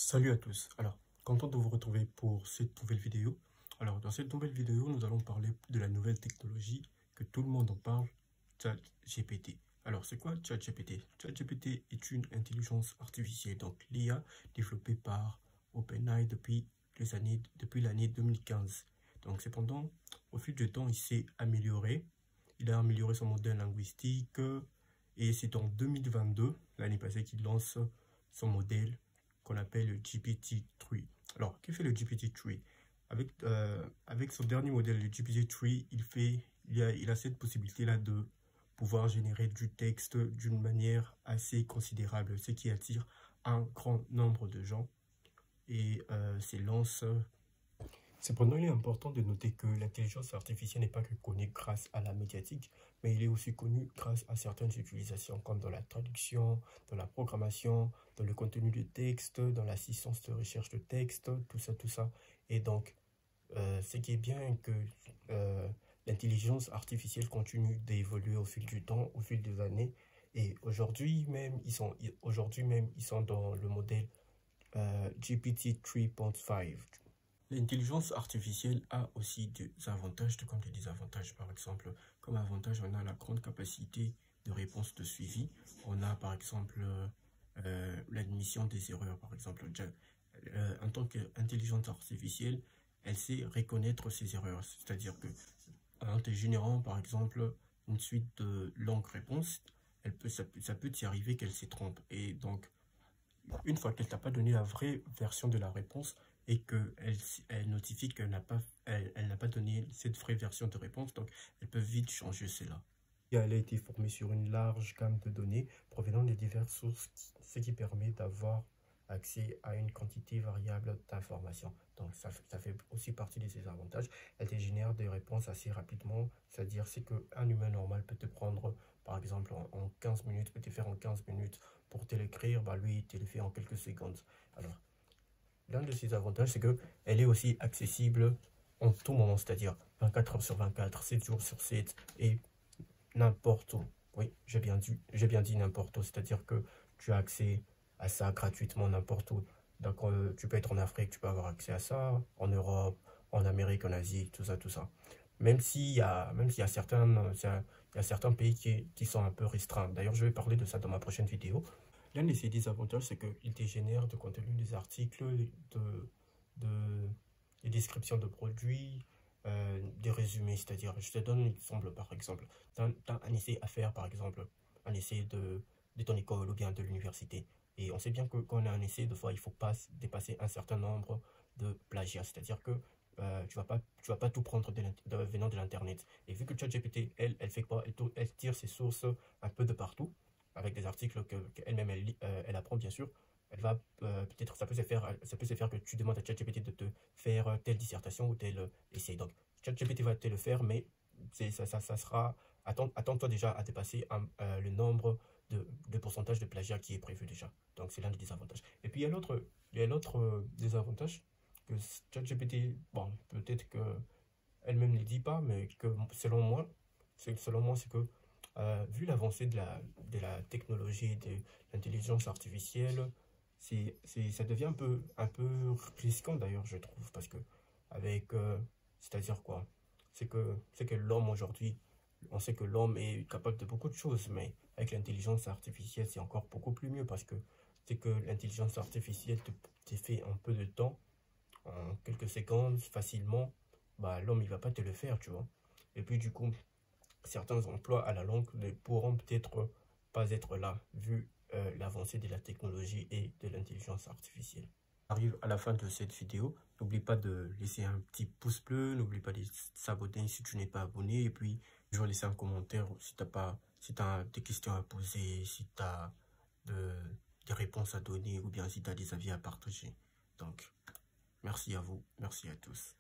Salut à tous, alors content de vous retrouver pour cette nouvelle vidéo. Alors dans cette nouvelle vidéo, nous allons parler de la nouvelle technologie que tout le monde en parle, ChatGPT. Alors c'est quoi ChatGPT? ChatGPT est une intelligence artificielle, donc l'IA développée par OpenAI depuis l'année 2015. Donc cependant, au fil du temps, il s'est amélioré. Il a amélioré son modèle linguistique et c'est en 2022, l'année passée, qu'il lance son modèle qu'on appelle le GPT-3. Alors, que fait le GPT-3? Avec son dernier modèle, le GPT-3, il a cette possibilité-là de pouvoir générer du texte d'une manière assez considérable, ce qui attire un grand nombre de gens et s'élance. Cependant, il est important de noter que l'intelligence artificielle n'est pas que connue grâce à la médiatique, mais il est aussi connu grâce à certaines utilisations, comme dans la traduction, dans la programmation, dans le contenu de texte, dans l'assistance de recherche de texte, tout ça, tout ça. Et donc, ce qui est bien que l'intelligence artificielle continue d'évoluer au fil du temps, au fil des années. Et aujourd'hui même, ils sont dans le modèle GPT 3.5. L'intelligence artificielle a aussi des avantages comme des désavantages. Par exemple, comme avantage, on a la grande capacité de réponse de suivi. On a par exemple l'admission des erreurs. Par exemple, en tant qu'intelligence artificielle, elle sait reconnaître ses erreurs. C'est-à-dire que en te générant par exemple une suite de longues réponses, ça peut t'y arriver qu'elle se trompe. Et donc, une fois qu'elle t'a pas donné la vraie version de la réponse, et qu'elle notifie qu'elle n'a pas donné cette vraie version de réponse, donc elle peut vite changer cela. Elle a été formée sur une large gamme de données provenant de diverses sources, ce qui permet d'avoir accès à une quantité variable d'informations. Donc ça fait aussi partie de ses avantages. Elle te génère des réponses assez rapidement, c'est-à-dire c'est qu'un humain normal peut te prendre, par exemple, en 15 minutes, peut te faire en 15 minutes pour te l'écrire, bah lui, il te le fait en quelques secondes. Alors, l'un de ses avantages, c'est qu'elle est aussi accessible en tout moment, c'est-à-dire 24 heures sur 24, 7 jours sur 7 et n'importe où. Oui, j'ai bien dit n'importe où, c'est-à-dire que tu as accès à ça gratuitement n'importe où. Donc, tu peux être en Afrique, tu peux avoir accès à ça, en Europe, en Amérique, en Asie, tout ça, tout ça. Même s'il y a certains pays qui sont un peu restreints. D'ailleurs, je vais parler de ça dans ma prochaine vidéo. L'un de ses désavantages, c'est qu'il dégénère de contenu des articles, des descriptions de produits, des résumés. C'est-à-dire, je te donne un exemple, par exemple. Tu as un essai à faire, par exemple, un essai de ton école ou bien de l'université. Et on sait bien que quand on a un essai, des fois, il ne faut pas dépasser un certain nombre de plagiats. C'est-à-dire que tu vas pas tout prendre venant de l'Internet. Et vu que ChatGPT, elle fait quoi? Elle tire ses sources un peu de partout, avec des articles qu'elle-même elle apprend bien sûr. Elle va peut-être ça peut se faire que tu demandes à ChatGPT de te faire telle dissertation ou tel essai. Donc ChatGPT va te le faire, mais ça sera attends-toi déjà à dépasser le nombre de pourcentage de plagiat qui est prévu déjà. Donc c'est l'un des désavantages. Et puis il y a l'autre désavantage que ChatGPT, bon, peut-être que elle-même ne dit pas, mais que selon moi, c'est que vu l'avancée de la technologie, de l'intelligence artificielle, ça devient un peu risquant d'ailleurs, je trouve, parce que c'est-à-dire quoi? C'est que l'homme aujourd'hui, on sait que l'homme est capable de beaucoup de choses, mais avec l'intelligence artificielle, c'est encore beaucoup plus mieux parce que c'est que l'intelligence artificielle te fait un peu de temps, en quelques secondes, facilement, bah l'homme il va pas te le faire, tu vois. Et puis du coup, certains emplois à la longue ne pourront peut-être pas être là, vu l'avancée de la technologie et de l'intelligence artificielle. On arrive à la fin de cette vidéo. N'oublie pas de laisser un petit pouce bleu, n'oublie pas de s'abonner si tu n'es pas abonné, et puis toujours laisser un commentaire si tu as des questions à poser, si tu as des réponses à donner, ou bien si tu as des avis à partager. Donc, merci à vous, merci à tous.